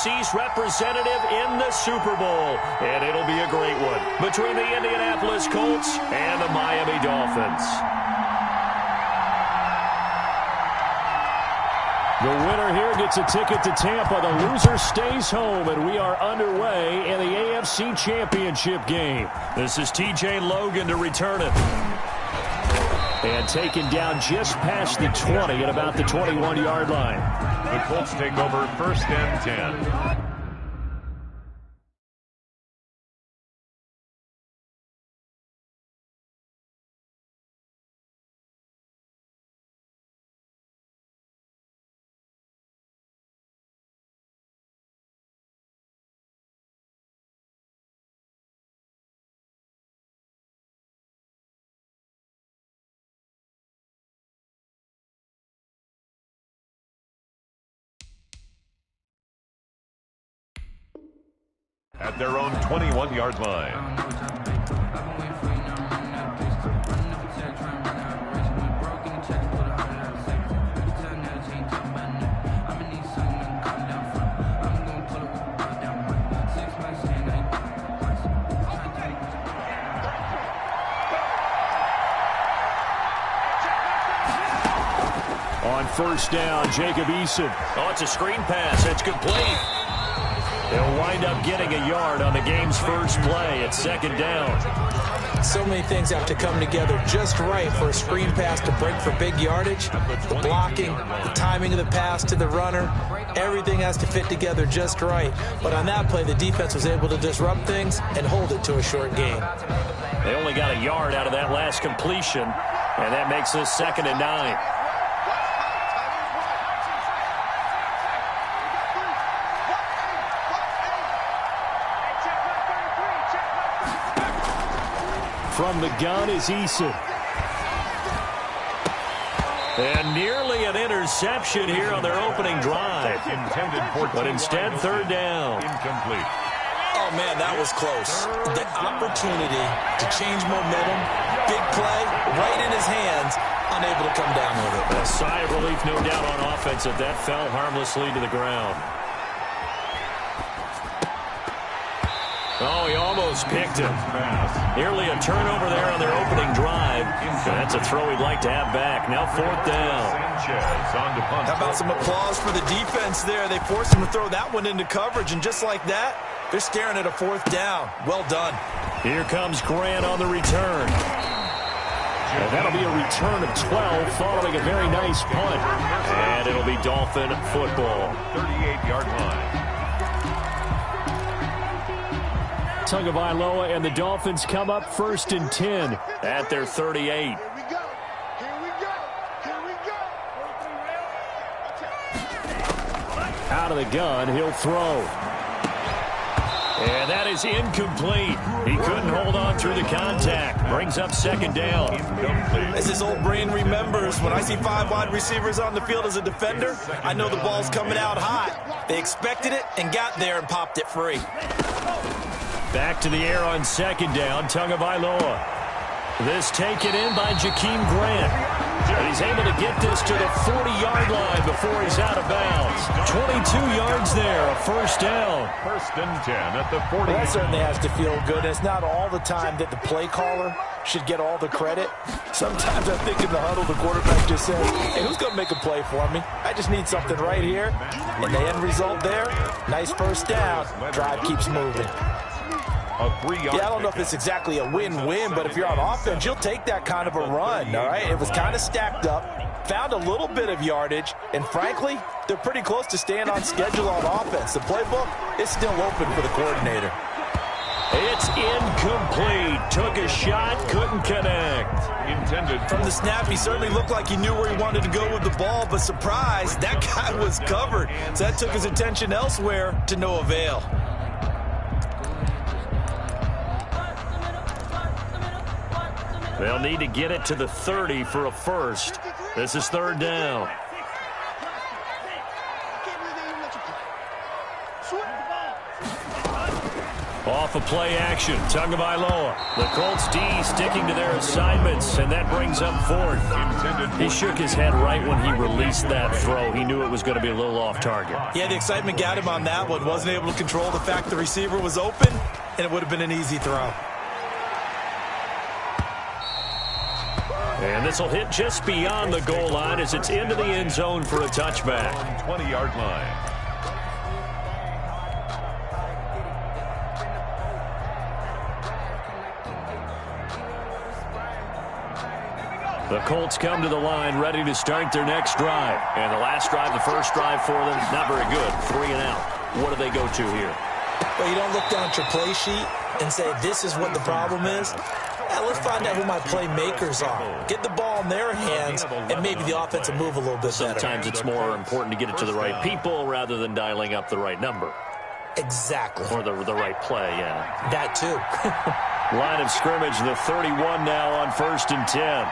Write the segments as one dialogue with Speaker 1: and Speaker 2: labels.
Speaker 1: AFC's representative in the Super Bowl. And it'll be a great one between the Indianapolis Colts and the Miami Dolphins. The winner here gets a ticket to Tampa. The loser stays home, and we are underway in the AFC Championship game. This is TJ Logan to return it. And taken down just past the 20 at about the 21-yard line.
Speaker 2: The Colts take over 1st and 10. At their own 21-yard line.
Speaker 1: On 1st down, Jacob Eason. Oh, it's a screen pass. It's complete. They'll wind up getting a yard on the game's first play at 2nd down.
Speaker 3: So many things have to come together just right for a screen pass to break for big yardage. The blocking, the timing of the pass to the runner, everything has to fit together just right. But on that play, the defense was able to disrupt things and hold it to a short gain.
Speaker 1: They only got a yard out of that last completion, and that makes this 2nd and 9. From the gun is Eason. And nearly an interception here on their opening drive. But instead, 3rd down.
Speaker 2: Incomplete.
Speaker 3: Oh, man, that was close. The opportunity to change momentum, big play, right in his hands, unable to come down with it.
Speaker 1: A sigh of relief, no doubt, on offense if that fell harmlessly to the ground. Oh, he almost picked him. Nearly a turnover there on their opening drive. That's a throw he'd like to have back. Now 4th down.
Speaker 3: How about some applause for the defense there? They forced him to throw that one into coverage, and just like that, they're staring at a 4th down. Well done.
Speaker 1: Here comes Grant on the return. And that'll be a return of 12 following a very nice punt. And it'll be Dolphin football.
Speaker 2: 38-yard line.
Speaker 1: Tagovailoa and the Dolphins come up 1st and 10 at their 38. Out of the gun, he'll throw. And that is incomplete. He couldn't hold on through the contact. Brings up 2nd down.
Speaker 3: As his old brain remembers, when I see 5 wide receivers on the field as a defender, I know the ball's coming out hot. They expected it and got there and popped it free.
Speaker 1: Back to the air on 2nd down, Tagovailoa. This taken in by Jakeem Grant. And he's able to get this to the 40-yard line before he's out of bounds. 22 yards there, a 1st down.
Speaker 2: 1st and 10 at the 40.
Speaker 3: That certainly has to feel good. It's not all the time that the play caller should get all the credit. Sometimes I think in the huddle, the quarterback just says, hey, who's going to make a play for me? I just need something right here. And the end result there, nice 1st down. Drive keeps moving.
Speaker 2: Yeah,
Speaker 3: I don't know if it's exactly a win-win, but if you're on offense, you'll take that kind of a run, all right? It was kind of stacked up, found a little bit of yardage, and frankly, they're pretty close to staying on schedule on offense. The playbook is still open for the coordinator.
Speaker 1: It's incomplete. Took a shot, couldn't connect.
Speaker 2: Intended.
Speaker 3: From the snap, he certainly looked like he knew where he wanted to go with the ball, but surprise, that guy was covered. So that took his attention elsewhere to no avail.
Speaker 1: They'll need to get it to the 30 for a 1st. This is 3rd down. Off of play action, Tagovailoa. The Colts D sticking to their assignments, and that brings up fourth. He shook his head right when he released that throw. He knew it was going to be a little off target.
Speaker 3: Yeah, the excitement got him on that one. Wasn't able to control the fact the receiver was open, and it would have been an easy throw.
Speaker 1: And this will hit just beyond the goal line as it's into the end zone for a touchback.
Speaker 2: 20-yard line.
Speaker 1: The Colts come to the line ready to start their next drive. And the last drive, the first drive for them, not very good. 3 and out. What do they go to here?
Speaker 3: Well, you don't look down at your play sheet and say, this is what the problem is. Let's find out who my playmakers are. Get the ball in their hands, and maybe the offense will move a little bit better.
Speaker 1: Sometimes it's more important to get it to the right people rather than dialing up the right number.
Speaker 3: Exactly.
Speaker 1: Or the right play, yeah.
Speaker 3: That too.
Speaker 1: Line of scrimmage, the 31 now on 1st and 10.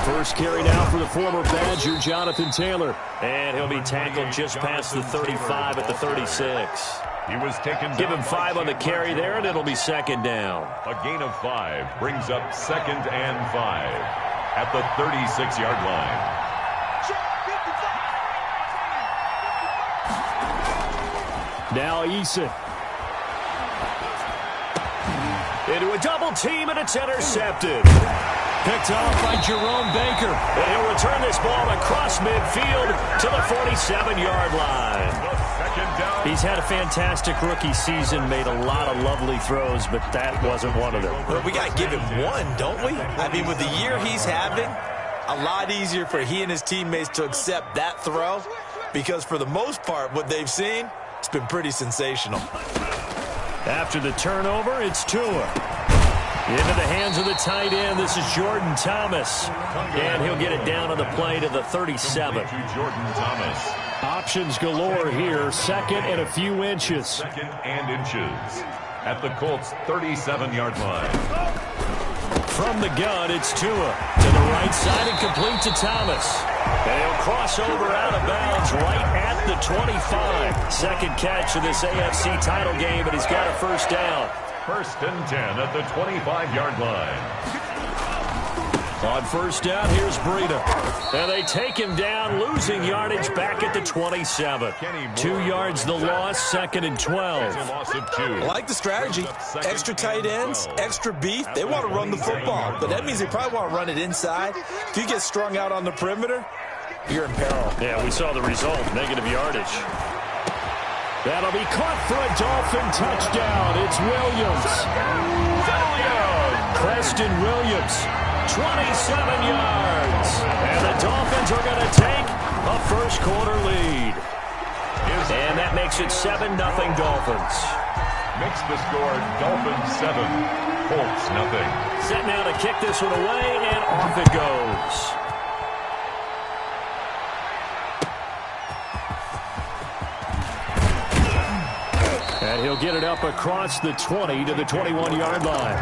Speaker 1: First carry now for the former Badger, Jonathan Taylor. And he'll be tackled just past the 35 at the 36.
Speaker 2: He was taken.
Speaker 1: Give him 5 on the carry there, and it'll be 2nd down.
Speaker 2: A gain of 5 brings up 2nd and 5 at the 36-yard line.
Speaker 1: Now Eason. Into a double team, and it's intercepted. Picked off by Jerome Baker. And he'll return this ball across midfield to the 47-yard line. He's had a fantastic rookie season, made a lot of lovely throws, but that wasn't one of them.
Speaker 3: Well, we got to give him one, don't we? I mean, with the year he's having, a lot easier for he and his teammates to accept that throw, because for the most part, what they've seen, it's been pretty sensational.
Speaker 1: After the turnover, it's Tua. Into the hands of the tight end. This is Jordan Thomas. And he'll get it down on the play to the 37.
Speaker 2: Jordan Thomas.
Speaker 1: Options galore here. 2nd and a few inches.
Speaker 2: 2nd and inches at the Colts' 37-yard line.
Speaker 1: From the gun, it's Tua. To the right side and complete to Thomas. And he'll cross over out of bounds right at the 25. 2nd catch of this AFC title game, and he's got a first down.
Speaker 2: 1st and 10 at the 25-yard line.
Speaker 1: On first down, here's Breida. And they take him down, losing yardage back at the 27. 2 yards the loss, 2nd and 12.
Speaker 3: I like the strategy. Extra tight ends, extra beef. They want to run the football, but that means they probably want to run it inside. If you get strung out on the perimeter, you're in peril.
Speaker 1: Yeah, we saw the result, negative yardage. That'll be caught for a Dolphin touchdown. It's Williams. Preston Williams, 27 yards. And the Dolphins are going to take a first-quarter lead. And that makes it 7-0 Dolphins.
Speaker 2: Makes the score Dolphins 7, Colts 0.
Speaker 1: Set now to kick this one away, and off it goes. And he'll get it up across the 20 to the 21-yard line.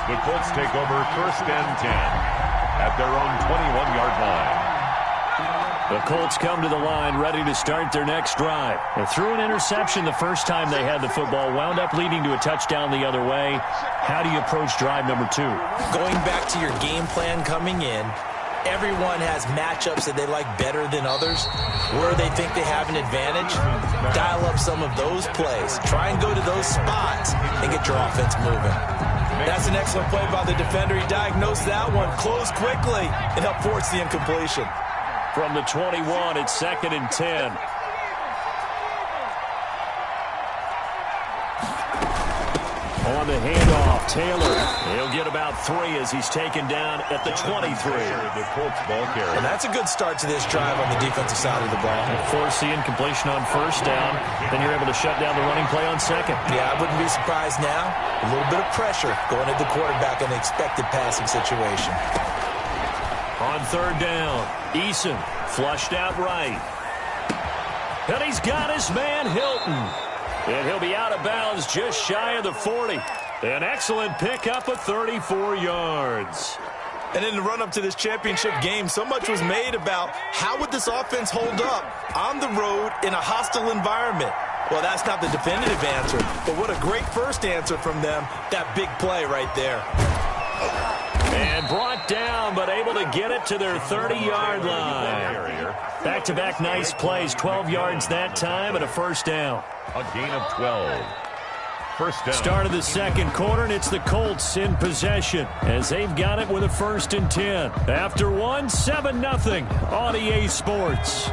Speaker 2: The Colts take over 1st and 10 at their own 21-yard line.
Speaker 1: The Colts come to the line ready to start their next drive. They threw an interception the first time they had the football, wound up leading to a touchdown the other way. How do you approach drive number 2?
Speaker 3: Going back to your game plan coming in, everyone has matchups that they like better than others. Where they think they have an advantage, dial up some of those plays. Try and go to those spots and get your offense moving. That's an excellent play by the defender. He diagnosed that one, closed quickly, and helped force the incompletion.
Speaker 1: From the 21, it's 2nd and 10. On the handoff, Taylor. He'll get about 3 as he's taken down at the 23.
Speaker 2: The Colts ball carrier.
Speaker 3: And that's a good start to this drive on the defensive side of the ball.
Speaker 1: Force the incompletion on first down, then you're able to shut down the running play on 2nd.
Speaker 3: Yeah, I wouldn't be surprised now. A little bit of pressure going at the quarterback in the expected passing situation.
Speaker 1: On 3rd down, Eason flushed out right. And he's got his man Hilton. And he'll be out of bounds just shy of the 40. An excellent pickup of 34 yards.
Speaker 3: And in the run-up to this championship game, so much was made about how would this offense hold up on the road in a hostile environment. Well, that's not the definitive answer, but what a great first answer from them, that big play right there.
Speaker 1: And brought down, but able to get it to their 30-yard line. Back-to-back nice plays, 12 yards that time, and a first down.
Speaker 2: A gain of 12. First down.
Speaker 1: Start of the second quarter, and it's the Colts in possession as they've got it with a 1st and 10. After one, 7-0 on EA Sports.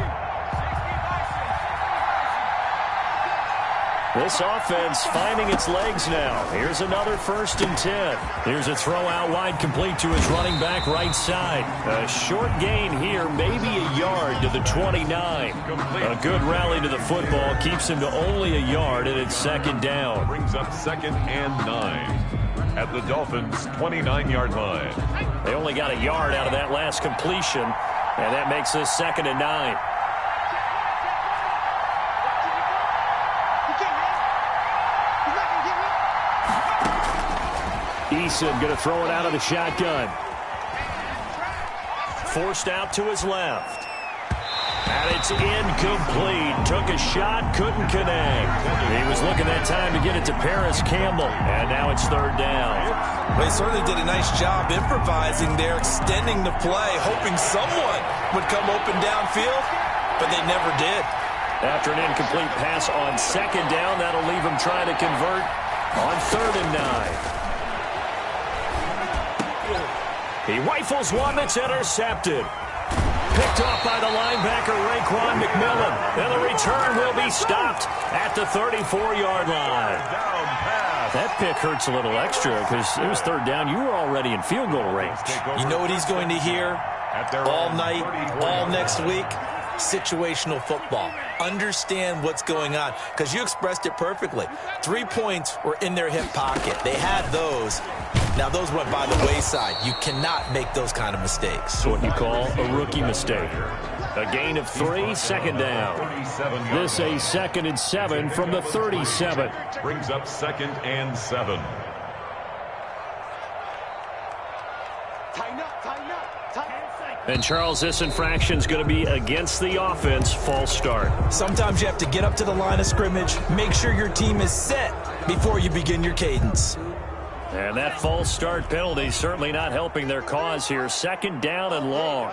Speaker 1: This offense finding its legs now. Here's another 1st and 10. Here's a throw out wide, complete to his running back right side. A short gain here, maybe a yard to the 29. A good rally to the football keeps him to only a yard, and it's 2nd down.
Speaker 2: Brings up 2nd and 9 at the Dolphins' 29-yard line.
Speaker 1: They only got a yard out of that last completion, and that makes this 2nd and 9. Eason going to throw it out of the shotgun. Forced out to his left. And it's incomplete. Took a shot, couldn't connect. He was looking that time to get it to Paris Campbell. And now it's 3rd down.
Speaker 3: They certainly did a nice job improvising there, extending the play, hoping someone would come open downfield, but they never did.
Speaker 1: After an incomplete pass on 2nd down, that'll leave him trying to convert on 3rd and 9. He rifles one that's intercepted. Picked off by the linebacker, Raekwon McMillan. And the return will be stopped at the 34-yard line. That pick hurts a little extra because it was 3rd down. You were already in field goal range.
Speaker 3: You know what he's going to hear all night, all next week? Situational football. Understand what's going on, because you expressed it perfectly. 3 points were in their hip pocket. They had those. Now, those went by the wayside. You cannot make those kind of mistakes.
Speaker 1: It's what you call a rookie mistake. A gain of 3, 2nd down. This a 2nd and 7 from the 37.
Speaker 2: Brings up 2nd and 7.
Speaker 1: And Charles, this infraction's going to be against the offense. False start.
Speaker 3: Sometimes you have to get up to the line of scrimmage, make sure your team is set before you begin your cadence.
Speaker 1: And that false start penalty certainly not helping their cause here. 2nd down and long.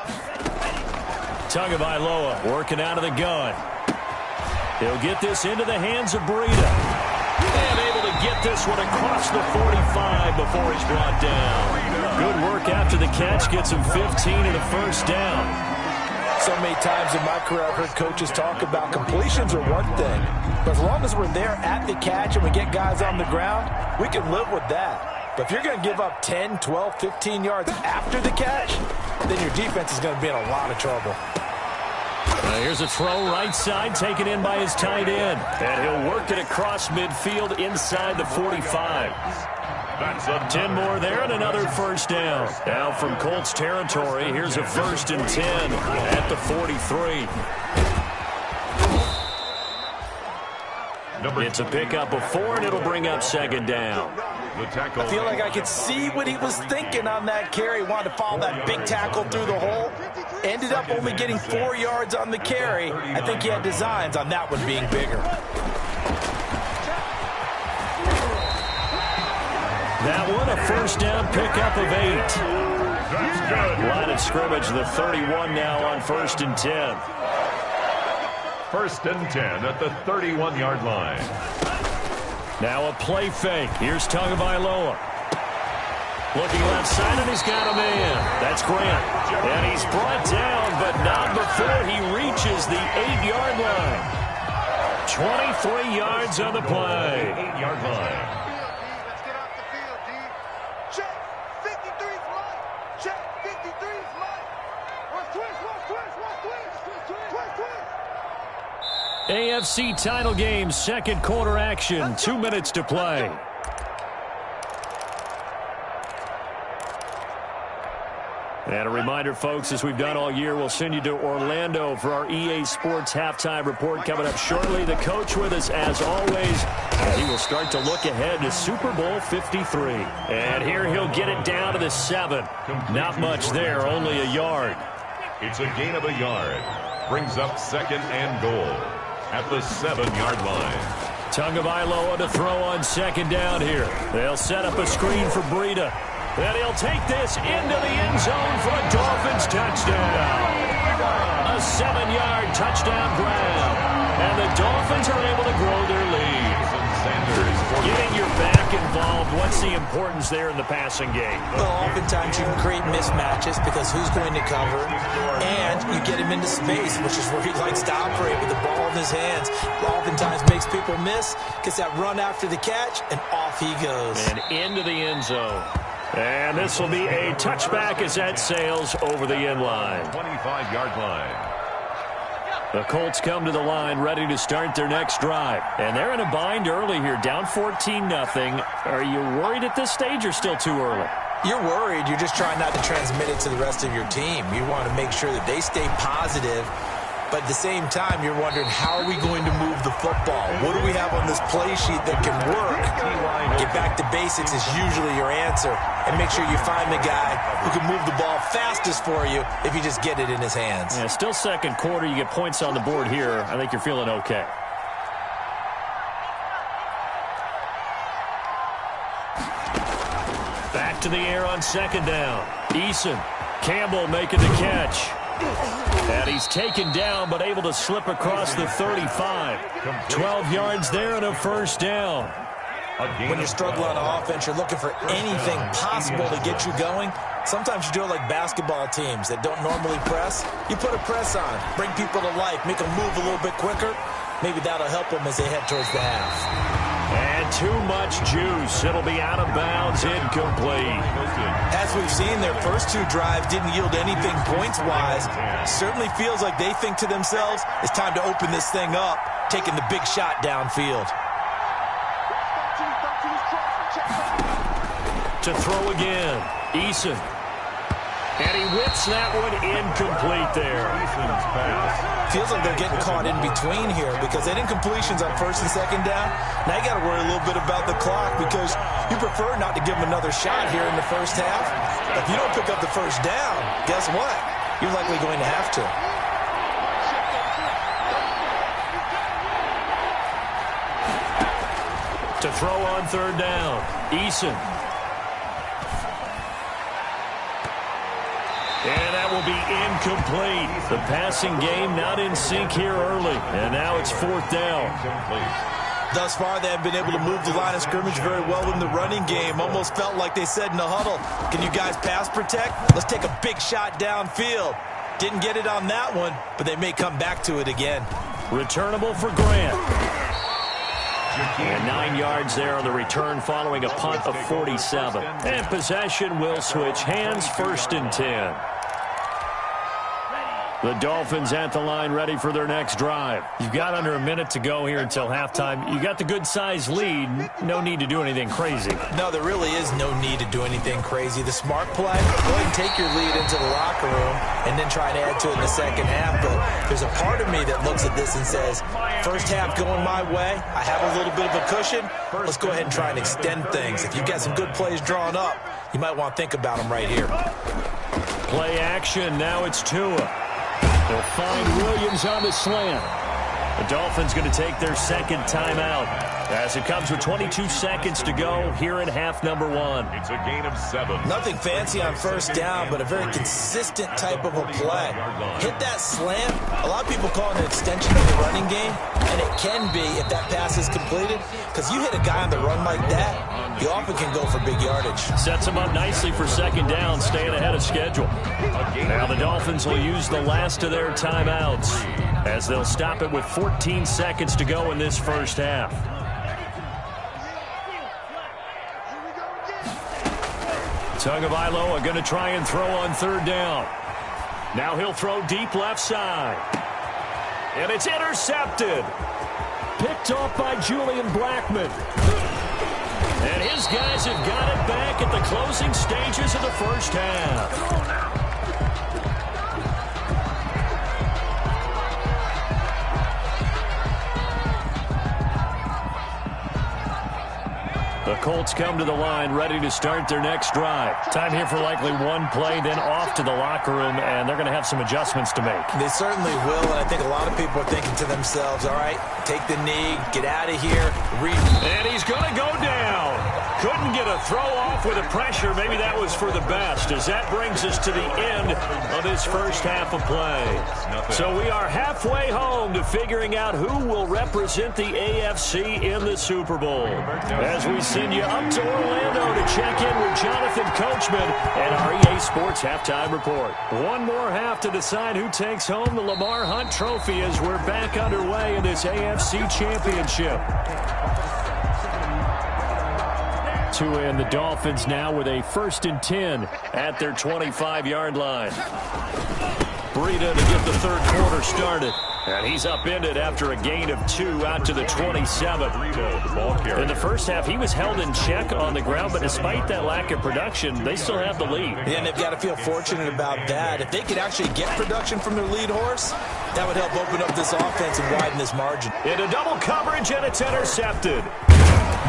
Speaker 1: Tagovailoa working out of the gun. He'll get this into the hands of Breida. And able to get this one across the 45 before he's brought down. Good work after the catch. Gets him 15 and a 1st down.
Speaker 3: So many times in my career I've heard coaches talk about completions are one thing. But as long as we're there at the catch and we get guys on the ground, we can live with that. But if you're going to give up 10, 12, 15 yards after the catch, then your defense is going to be in a lot of trouble.
Speaker 1: Here's a throw right side, taken in by his tight end. And he'll work it across midfield inside the 45. 10 more there and another 1st down. Now from Colts territory, here's a 1st and 10 at the 43. It's a pickup of 4, and it'll bring up 2nd down.
Speaker 3: I feel like I could see what he was thinking on that carry. Wanted to follow that big tackle through the hole. Ended up only getting 4 yards on the carry. I think he had designs on that one being bigger.
Speaker 1: That one, a 1st down pickup of 8.
Speaker 2: That's good.
Speaker 1: Line of scrimmage, the 31 now on 1st and 10.
Speaker 2: 1st and 10 at the 31-yard line.
Speaker 1: Now a play fake. Here's Tagovailoa. Looking left side, and he's got a man. That's Grant. And he's brought down, but not before he reaches the 8-yard line. 23 yards on the play.
Speaker 2: 8-yard line.
Speaker 1: AFC title game, 2nd quarter action, 2 minutes to play. And a reminder, folks, as we've done all year, we'll send you to Orlando for our EA Sports halftime report coming up shortly. The coach with us, as always, and he will start to look ahead to Super Bowl 53. And here he'll get it down to the 7. Not much there, only a yard.
Speaker 2: It's a gain of a yard. Brings up 2nd and goal at the 7-yard line.
Speaker 1: Tagovailoa to throw on 2nd down here. They'll set up a screen for Breida. And he'll take this into the end zone for a Dolphins touchdown. A 7-yard touchdown grab. And the Dolphins are able to grow their lead. Getting your back involved, what's the importance there in the passing game?
Speaker 3: Well, oftentimes you can create mismatches because who's going to cover, and you get him into space, which is where he likes to operate with the ball in his hands. Oftentimes makes people miss, gets that run after the catch, and off he goes.
Speaker 1: And into the end zone. And this will be a touchback as that sails over the end line.
Speaker 2: 25-yard line.
Speaker 1: The Colts come to the line ready to start their next drive. And they're in a bind early here, down 14-0. Are you worried at this stage or still too early?
Speaker 3: You're worried. You're just trying not to transmit it to the rest of your team. You want to make sure that they stay positive. But at the same time, you're wondering, how are we going to move the football? What do we have on this play sheet that can work? Get back to basics is usually your answer. And make sure you find the guy who can move the ball fastest for you if you just get it in his hands.
Speaker 1: Yeah, still second quarter. You get points on the board here. I think you're feeling okay. Back to the air on 2nd down. Eason. Campbell making the catch. And he's taken down, but able to slip across the 35. 12 yards there and a first down.
Speaker 3: When you're struggling on offense, you're looking for anything possible to get you going. Sometimes you do it like basketball teams that don't normally press. You put a press on, bring people to life, make them move a little bit quicker. Maybe that'll help them as they head towards the half.
Speaker 1: And too much juice. It'll be out of bounds, incomplete.
Speaker 3: As we've seen, their first 2 drives didn't yield anything points-wise. Certainly feels like they think to themselves, it's time to open this thing up, taking the big shot downfield.
Speaker 1: To throw again. Eason. And he whips that one incomplete there.
Speaker 2: Eason's pass.
Speaker 3: Feels like they're getting caught in between here because they did incompletions on 1st and 2nd down. Now you got to worry a little bit about the clock because you prefer not to give them another shot here in the first half. If you don't pick up the first down, guess what? You're likely going to have to.
Speaker 1: To throw on 3rd down. Eason. And that will be incomplete. The passing game not in sync here early. And now it's 4th down.
Speaker 3: Thus far, they have been able to move the line of scrimmage very well in the running game. Almost felt like they said in the huddle, can you guys pass protect? Let's take a big shot downfield. Didn't get it on that one, but they may come back to it again.
Speaker 1: Returnable for Grant. And 9 yards there on the return following a punt of 47. And possession will switch hands, 1st and 10. The Dolphins at the line ready for their next drive. You've got under a minute to go here until halftime. You got the good-sized lead. No need to do anything crazy.
Speaker 3: No, there really is no need to do anything crazy. The smart play, go ahead and take your lead into the locker room and then try to add to it in the second half. But there's a part of me that looks at this and says, first half going my way, I have a little bit of a cushion. Let's go ahead and try and extend things. If you've got some good plays drawn up, you might want to think about them right here.
Speaker 1: Play action. Now it's Tua. They'll find Williams on the slant. The Dolphins going to take their 2nd timeout as it comes with 22 seconds to go here in half number 1.
Speaker 2: It's a gain of 7.
Speaker 3: Nothing fancy on first down, but a very consistent type of a play. Hit that slant. A lot of people call it an extension of the running game, and it can be if that pass is completed, because you hit a guy on the run like that, you often can go for big yardage.
Speaker 1: Sets him up nicely for 2nd down, staying ahead of schedule. Now the Dolphins will use the last of their timeouts as they'll stop it with 14 seconds to go in this first half. Tagovailoa going to try and throw on 3rd down. Now he'll throw deep left side. And it's intercepted. Picked off by Julian Blackmon. And his guys have got it back at the closing stages of the first half. Colts come to the line, ready to start their next drive. Time here for likely one play, then off to the locker room, and they're going to have some adjustments to make.
Speaker 3: They certainly will, and I think a lot of people are thinking to themselves, all right, take the knee, get out of here.
Speaker 1: And he's going to go down. Couldn't get a throw off with the pressure. Maybe that was for the best, as that brings us to the end of this first half of play. So we are halfway home to figuring out who will represent the AFC in the Super Bowl. As we send you up to Orlando to check in with Jonathan Coachman and our EA Sports Halftime Report. One more half to decide who takes home the Lamar Hunt Trophy as we're back underway in this AFC Championship. To end the Dolphins now with a 1st and 10 at their 25-yard line. Breida to get the third quarter started. And he's upended after a gain of 2 out to the 27. In the first half, he was held in check on the ground, but despite that lack of production, they still have the lead.
Speaker 3: And they've got to feel fortunate about that. If they could actually get production from their lead horse, that would help open up this offense and widen this margin.
Speaker 1: Into double coverage, and it's intercepted.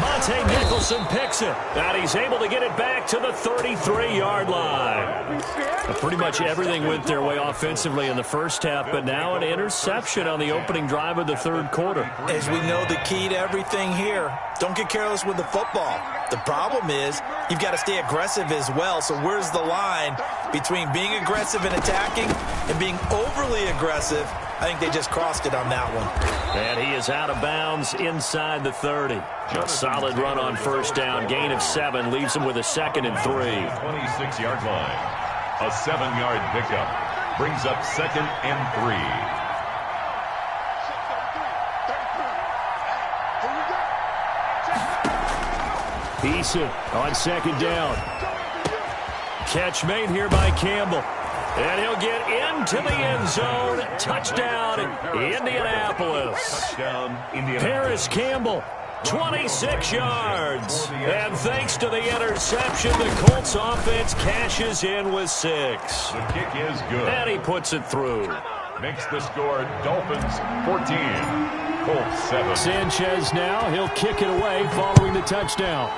Speaker 1: Monte Nicholson picks it, and he's able to get it back to the 33-yard line. Pretty much everything went their way offensively in the first half, but now an interception on the opening drive of the third quarter.
Speaker 3: As we know, the key to everything here, don't get careless with the football. The problem is you've got to stay aggressive as well. So where's the line between being aggressive and attacking and being overly aggressive? I think they just crossed it on that one.
Speaker 1: And he is out of bounds inside the 30. A solid run on first down. Gain of 7 leaves him with a 2nd and 3.
Speaker 2: 26-yard line. A 7-yard pickup brings up 2nd and 3.
Speaker 1: Eason on 2nd down. Catch made here by Campbell. And he'll get into the end zone. Touchdown, Indianapolis.
Speaker 2: Touchdown, Indianapolis.
Speaker 1: Paris Campbell, 26 yards. And thanks to the interception, the Colts offense cashes in with 6.
Speaker 2: The kick is good.
Speaker 1: And he puts it through.
Speaker 2: Makes the score Dolphins 14, Colts 7.
Speaker 1: Sanchez now, he'll kick it away following the touchdown.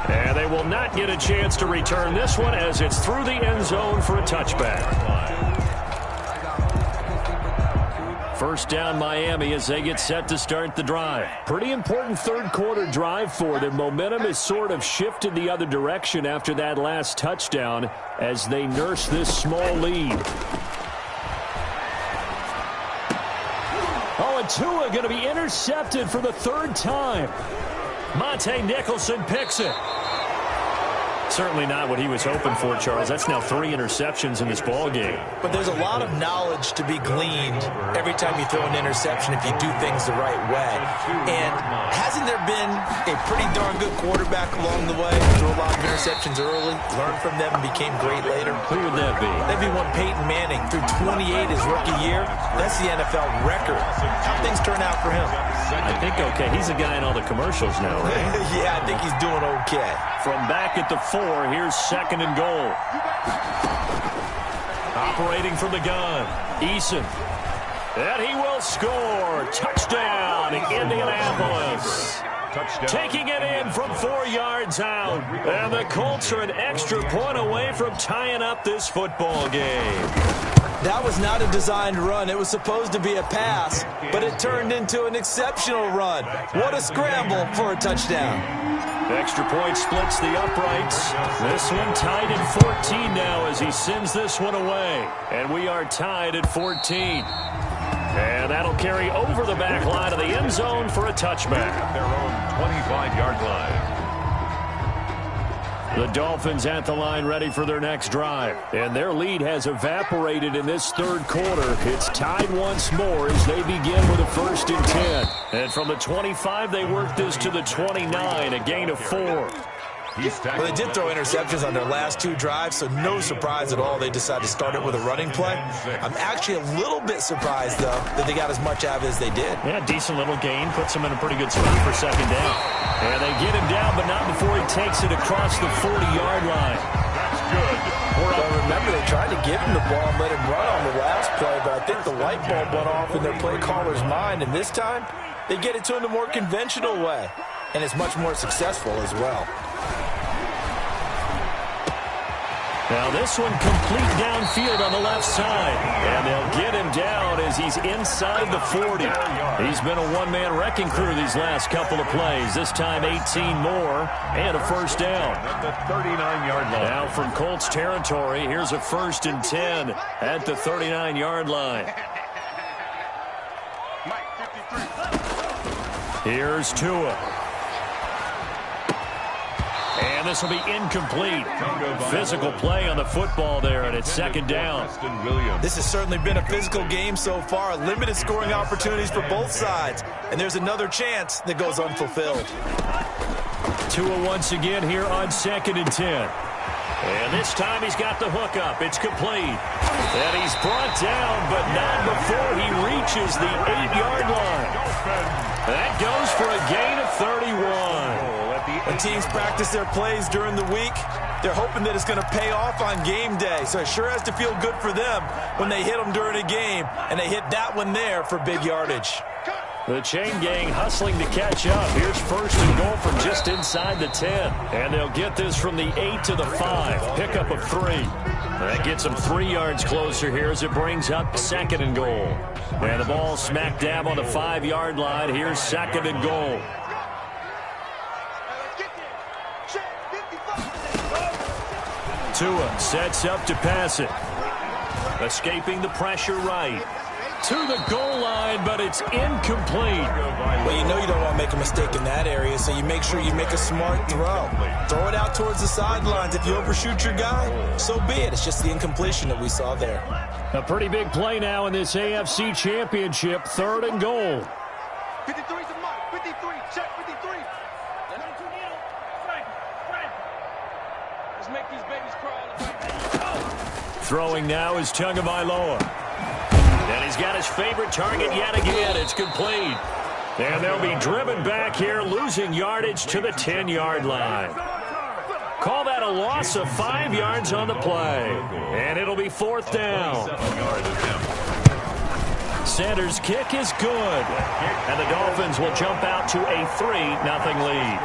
Speaker 1: And they will not get a chance to return this one as it's through the end zone for a touchback. First down Miami as they get set to start the drive. Pretty important third quarter drive for them. Momentum has sort of shifted the other direction after that last touchdown as they nurse this small lead. Oh, and Tua going to be intercepted for the 3rd time. Monte Nicholson picks it. Certainly not what he was hoping for, Charles. That's now 3 interceptions in this ball game.
Speaker 3: But there's a lot of knowledge to be gleaned every time you throw an interception if you do things the right way. And hasn't there been a pretty darn good quarterback along the way? Threw a lot of interceptions early, learned from them, and became great later.
Speaker 1: Who would that be?
Speaker 3: That'd be one Peyton Manning. Threw 28 his rookie year. That's the NFL record. How things turn out for him?
Speaker 1: I think okay. He's a guy in all the commercials now, right?
Speaker 3: Yeah, I think he's doing okay.
Speaker 1: From back at the 4, here's 2nd and goal. Operating from the gun, Eason. And he will score. Touchdown, Indianapolis.
Speaker 2: Touchdown.
Speaker 1: Taking it in from 4 yards out. And the Colts are an extra point away from tying up this football game.
Speaker 3: That was not a designed run. It was supposed to be a pass, but it turned into an exceptional run. What a scramble for a touchdown.
Speaker 1: Extra point splits the uprights. This one tied at 14 now as he sends this one away. And we are tied at 14. And that'll carry over the back line of the end zone for a touchback.
Speaker 2: At their own 25-yard line.
Speaker 1: The Dolphins at the line ready for their next drive. And their lead has evaporated in this third quarter. It's tied once more as they begin with a 1st and 10. And from the 25, they work this to the 29, a gain of 4.
Speaker 3: Well, they did throw interceptions on their last 2 drives, so no surprise at all they decided to start it with a running play. I'm actually a little bit surprised, though, that they got as much out of it as they did.
Speaker 1: Yeah, decent little gain. Puts him in a pretty good spot for 2nd down. And they get him down, but not before he takes it across the 40-yard line.
Speaker 2: That's good.
Speaker 3: Well, remember, they tried to give him the ball and let him run on the last play, but I think the light bulb went off in their play caller's mind, and this time they get it to him the more conventional way, and it's much more successful as well.
Speaker 1: Now this one complete downfield on the left side. And they'll get him down as he's inside the 40. He's been a one-man wrecking crew these last couple of plays. This time 18 more and a first down.
Speaker 2: At the 39-yard line.
Speaker 1: Now from Colts territory, here's a 1st and 10 at the 39-yard line. Here's Tua. And this will be incomplete. Physical play on the football there, and it's 2nd down.
Speaker 3: This has certainly been a physical game so far. Limited scoring opportunities for both sides. And there's another chance that goes unfulfilled.
Speaker 1: Tua once again here on 2nd and 10. And this time he's got the hook up. It's complete. And he's brought down, but not before he reaches the 8-yard line. That goes for a gain of 31.
Speaker 3: When teams practice their plays during the week, they're hoping that it's going to pay off on game day. So it sure has to feel good for them when they hit them during a game, and they hit that one there for big yardage.
Speaker 1: The chain gang hustling to catch up. Here's 1st and goal from just inside the 10. And they'll get this from the 8 to the 5. Pickup of 3. That gets them 3 yards closer here as it brings up 2nd and goal. And the ball smack dab on the 5-yard line. Here's 2nd and goal. Tua sets up to pass it. Escaping the pressure right. To the goal line, but it's incomplete.
Speaker 3: Well, you know you don't want to make a mistake in that area, so you make sure you make a smart throw. Throw it out towards the sidelines. If you overshoot your guy, so be it. It's just the incompletion that we saw there.
Speaker 1: A pretty big play now in this AFC Championship. 3rd and goal.
Speaker 4: 53's a mark. 53. Check 53. Let's make these babies crawl.
Speaker 1: Throwing now is Tagovailoa. And he's got his favorite target yet again. It's complete. And they'll be driven back here, losing yardage to the 10-yard line. Call that a loss of 5 yards on the play. And it'll be 4th down. Sanders' kick is good. And the Dolphins will jump out to a 3-0 lead.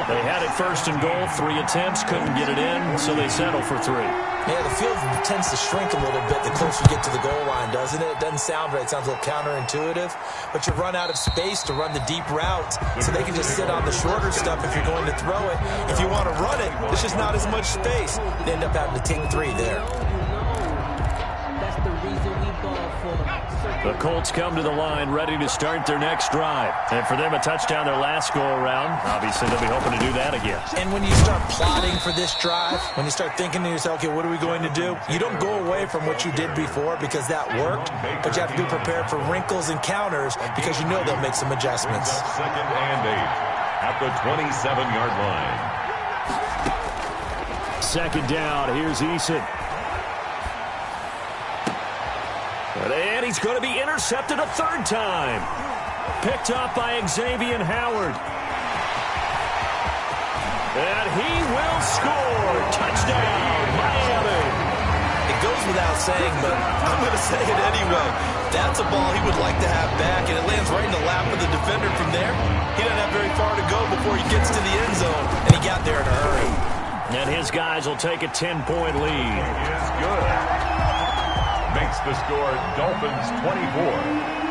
Speaker 1: They had it 1st and goal, 3 attempts, couldn't get it in, so they settle for 3.
Speaker 3: Yeah, the field tends to shrink a little bit the closer you get to the goal line, doesn't it? It doesn't sound right. It sounds a little counterintuitive. But you run out of space to run the deep routes, so they can just sit on the shorter stuff if you're going to throw it. If you want to run it, there's just not as much space. They end up having to take 3 there.
Speaker 1: The Colts come to the line ready to start their next drive. And for them, a touchdown their last go-around. Obviously, they'll be hoping to do that again.
Speaker 3: And when you start plotting for this drive, when you start thinking to yourself, okay, what are we going to do? You don't go away from what you did before because that worked, but you have to be prepared for wrinkles and counters because you know they'll make some adjustments.
Speaker 2: 2nd and 8 at the 27-yard line.
Speaker 1: 2nd down. Here's Eason. And he's going to be intercepted a 3rd time. Picked up by Xavier Howard. And he will score. Touchdown, Miami.
Speaker 3: It goes without saying, but I'm going to say it anyway. That's a ball he would like to have back, and it lands right in the lap of the defender from there. He doesn't have very far to go before he gets to the end zone, and he got there in a hurry.
Speaker 1: And his guys will take a 10-point lead.
Speaker 2: Is good. Makes the score Dolphins 24,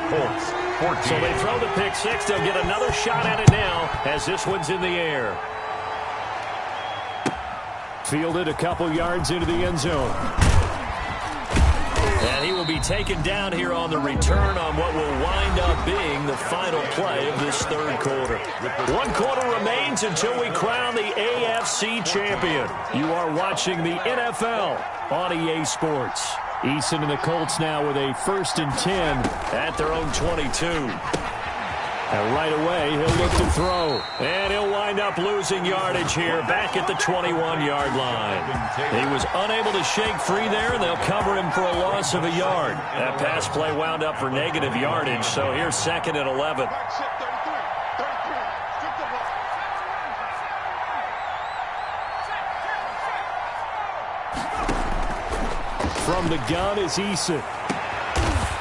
Speaker 2: Colts 14.
Speaker 1: So they throw the pick 6. They'll get another shot at it now as this one's in the air. Fielded a couple yards into the end zone. And he will be taken down here on the return on what will wind up being the final play of this 3rd quarter. 1 quarter remains until we crown the AFC champion. You are watching the NFL on EA Sports. Eason and the Colts now with a 1st and 10 at their own 22. And right away, he'll look to throw. And he'll wind up losing yardage here back at the 21-yard line. He was unable to shake free there, and they'll cover him for a loss of a yard. That pass play wound up for negative yardage, so here's 2nd and 11. From the gun is Eason.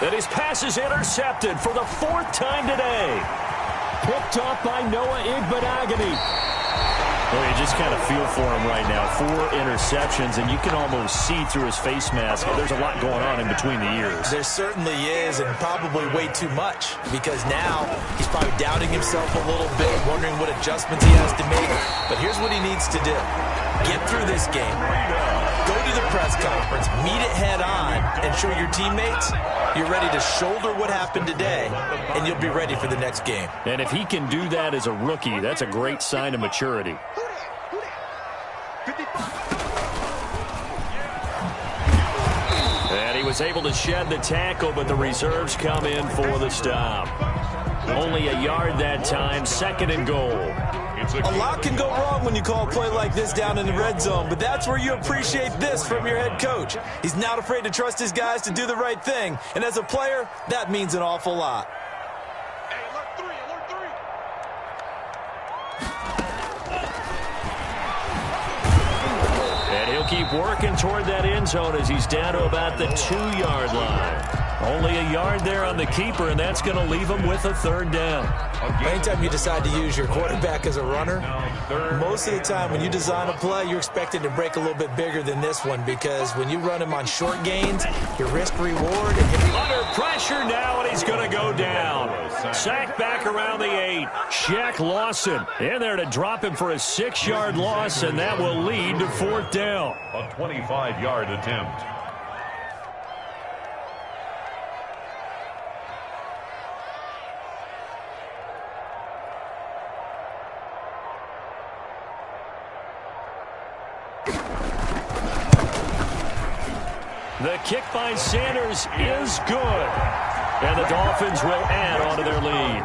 Speaker 1: And his pass is intercepted for the 4th time today. Picked off by Noah Igbenogany. Well, you just kind of feel for him right now. 4 interceptions, and you can almost see through his face mask. There's a lot going on in between the ears.
Speaker 3: There certainly is, and probably way too much, because now he's probably doubting himself a little bit, wondering what adjustments he has to make. But here's what he needs to do. Get through this game, go to the press conference, meet it head on, and show your teammates you're ready to shoulder what happened today, and you'll be ready for the next game.
Speaker 1: And if he can do that as a rookie, that's a great sign of maturity. And he was able to shed the tackle, but the reserves come in for the stop. Only a yard that time, 2nd and goal.
Speaker 3: A lot can go wrong when you call a play like this down in the red zone, but that's where you appreciate this from your head coach. He's not afraid to trust his guys to do the right thing, and as a player, that means an awful lot.
Speaker 4: Hey, alert 3, alert 3.
Speaker 1: And he'll keep working toward that end zone as he's down to about the 2-yard line. Only a yard there on the keeper, and that's going to leave him with a 3rd down.
Speaker 3: Anytime you decide to use your quarterback as a runner, most of the time when you design a play, you're expected to break a little bit bigger than this one, because when you run him on short gains, your risk-reward...
Speaker 1: Under pressure now, and he's going to go down. Sacked back around the 8. Shaq Lawson in there to drop him for a 6-yard loss, and that will lead to 4th down.
Speaker 2: A 25-yard attempt.
Speaker 1: The kick by Sanders is good. And the Dolphins will add on to their lead.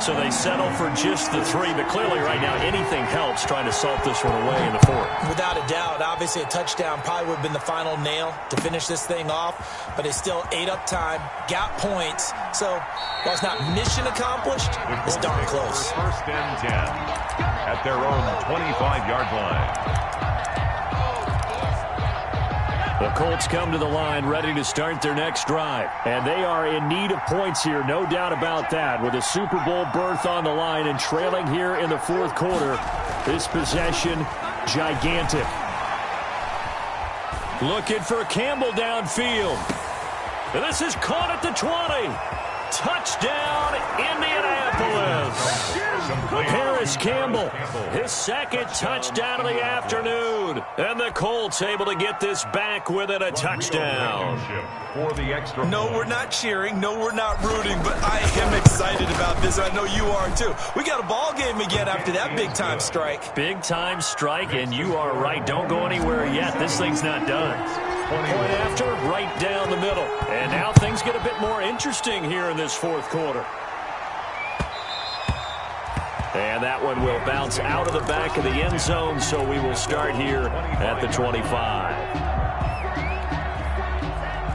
Speaker 1: So they settle for just the 3, but clearly right now anything helps trying to salt this one away in the 4th.
Speaker 3: Without a doubt, obviously a touchdown probably would have been the final nail to finish this thing off, but they still ate up time, got points. So while it's not mission accomplished, it's darn close.
Speaker 2: 1st and 10 at their own 25-yard line.
Speaker 1: The Colts come to the line ready to start their next drive. And they are in need of points here, no doubt about that. With a Super Bowl berth on the line and trailing here in the 4th quarter, this possession gigantic. Looking for Campbell downfield. And this is caught at the 20. Touchdown, Indianapolis. Harris Campbell, his 2nd touchdown of the afternoon. And the Colts able to get this back within a touchdown.
Speaker 3: No, we're not cheering. No, we're not rooting. But I am excited about this. I know you are, too. We got a ball game again after that big-time strike.
Speaker 1: Big-time strike, and you are right. Don't go anywhere yet. This thing's not done. Point after, right down the middle. And now things get a bit more interesting here in this 4th quarter. And that one will bounce out of the back of the end zone, so we will start here at the 25.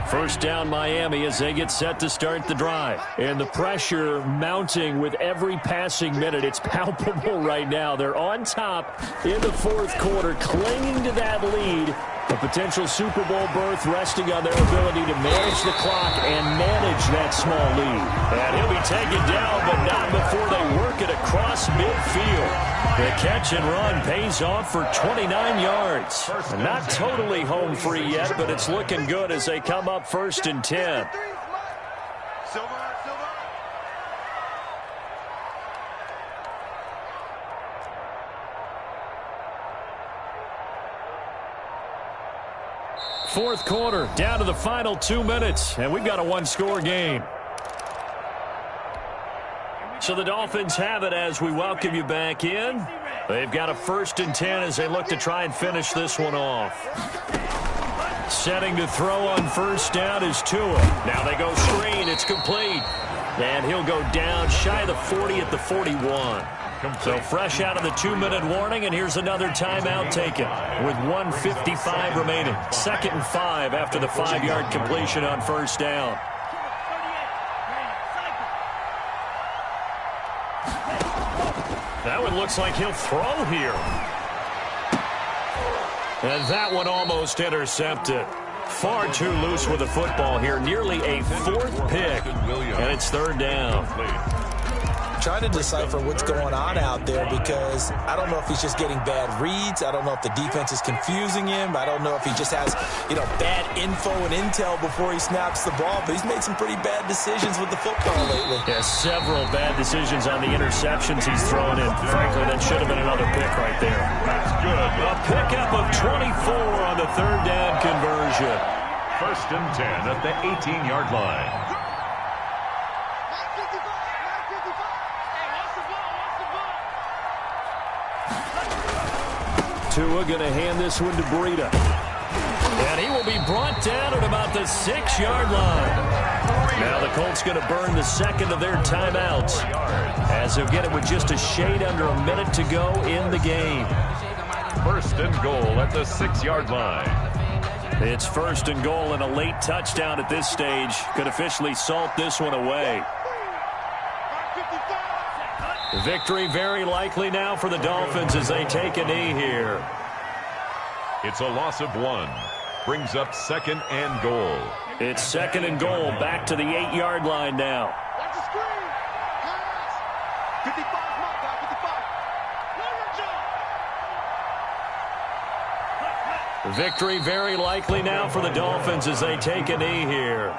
Speaker 1: 1st down Miami as they get set to start the drive. And the pressure mounting with every passing minute. It's palpable right now. They're on top in the 4th quarter, clinging to that lead. A potential Super Bowl berth resting on their ability to manage the clock and manage that small lead. And he'll be taken down, but not before they work it across midfield. The catch and run pays off for 29 yards. Not totally home free yet, but it's looking good as they come up 1st and 10. Fourth quarter, down to the final 2 minutes, and we've got a one-score game. So the Dolphins have it as we welcome you back in. They've got a 1st and 10 as they look to try and finish this one off. Setting to throw on 1st down is Tua. Now they go screen. It's complete. And he'll go down shy of the 40 at the 41. So fresh out of the 2-minute warning, and here's another timeout taken with 1:55 remaining. 2nd and 5 after the 5-yard completion on 1st down. That one looks like he'll throw here. And that one almost intercepted. Far too loose with the football here. Nearly a fourth pick, and it's third down.
Speaker 3: Trying to decipher what's going on out there because I don't know if he's just getting bad reads. I don't know if the defense is confusing him. I don't know if he just has, bad info and intel before he snaps the ball. But he's made some pretty bad decisions with the football lately.
Speaker 1: Yeah, several bad decisions on the interceptions he's thrown in. Frankly, that should have been another pick right there.
Speaker 2: That's good.
Speaker 1: A pickup of 24 on the third down conversion.
Speaker 2: 1st and 10 at the 18-yard line.
Speaker 1: Tua going to hand this one to Breida. And he will be brought down at about the 6-yard line. Now the Colts going to burn the second of their timeouts, as they'll get it with just a shade under a minute to go in the game.
Speaker 2: 1st and goal at the 6-yard line.
Speaker 1: It's 1st and goal, and a late touchdown at this stage could officially salt this one away. Victory very likely now for the Dolphins as they take a knee here.
Speaker 2: It's a loss of 1. Brings up 2nd and goal.
Speaker 1: It's 2nd and goal, back to the 8-yard line now.
Speaker 4: Watch the screen. Pass. 55, mark down, 55.
Speaker 1: Victory very likely now for the Dolphins as they take a knee here.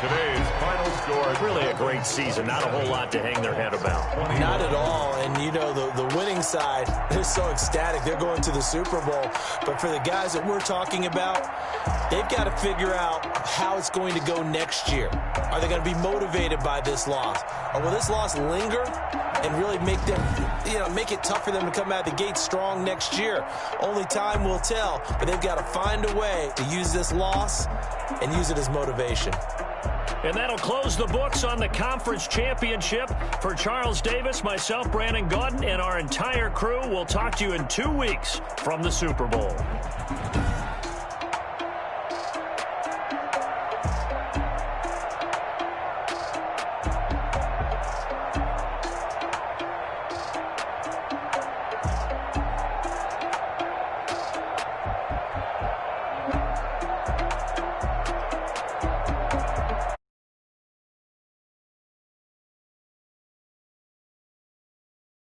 Speaker 2: Today's final score.
Speaker 1: Really a great season. Not a whole lot to hang their head about.
Speaker 3: Not at all. And, the winning side, they're so ecstatic. They're going to the Super Bowl. But for the guys that we're talking about, they've got to figure out how it's going to go next year. Are they going to be motivated by this loss? Or will this loss linger and really make them, make it tough for them to come out the gate strong next year? Only time will tell. But they've got to find a way to use this loss and use it as motivation.
Speaker 1: And that'll close the books on the conference championship. For Charles Davis, myself, Brandon Gaudin, and our entire crew, we'll talk to you in 2 weeks from the Super Bowl.